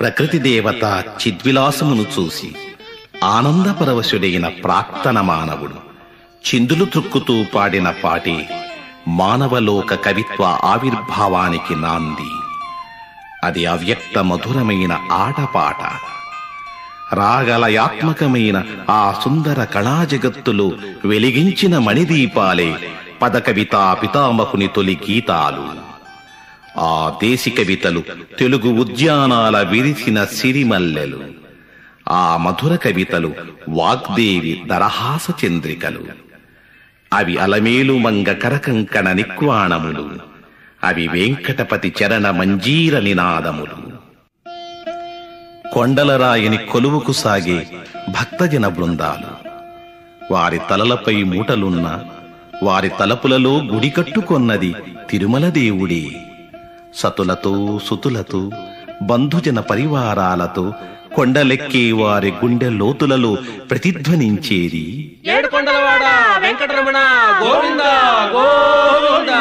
ప్రకృతి దేవత చిద్విలాసమును చూసి ఆనందపరవశుడైన ప్రాక్తన మానవుడు చిందులు త్రుక్కుతూ పాడిన పాటే మానవలోక కవిత్వ ఆవిర్భావానికి నాంది. అది అవ్యక్త మధురమైన ఆటపాట. రాగలయాత్మకమైన ఆ సుందర కళాజగత్తులో వెలిగించిన మణిదీపాలే పదకవితా పితామహుని తొలి గీతాలు. ఆ దేశి కవితలు తెలుగు ఉద్యానాల విరిసిన సిరిమల్లెలు. ఆ మధుర కవితలు వాగ్దేవి దరహాస చంద్రికలు. అవి అలమేలు మంగ కరకంకణ నిక్వాణములు. అవి వెంకటపతి చరణ మంజీర నినాదములు. కొండలరాయని కొలువుకు సాగే భక్తజన బృందాలు. వారి తలలపై మూటలున్న వారి తలపులలో గుడి కట్టుకొన్నది తిరుమల దేవుడే. సతులతో సుతులతో బంధుజన పరివారాలతో కొండలెక్కే వారి గుండె లోతులలో ప్రతిధ్వనించేది ఏడుకొండలవాడ వెంకటరమణ గోవింద గోవింద,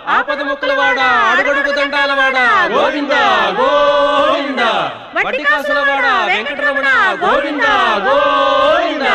ఆపద ముక్కలవాడ అడుగడుగు దండాలవాడ గోవింద గోవింద, వడ్డీ కాసులవాడ వెంకటరమణ గోవింద గోవింద.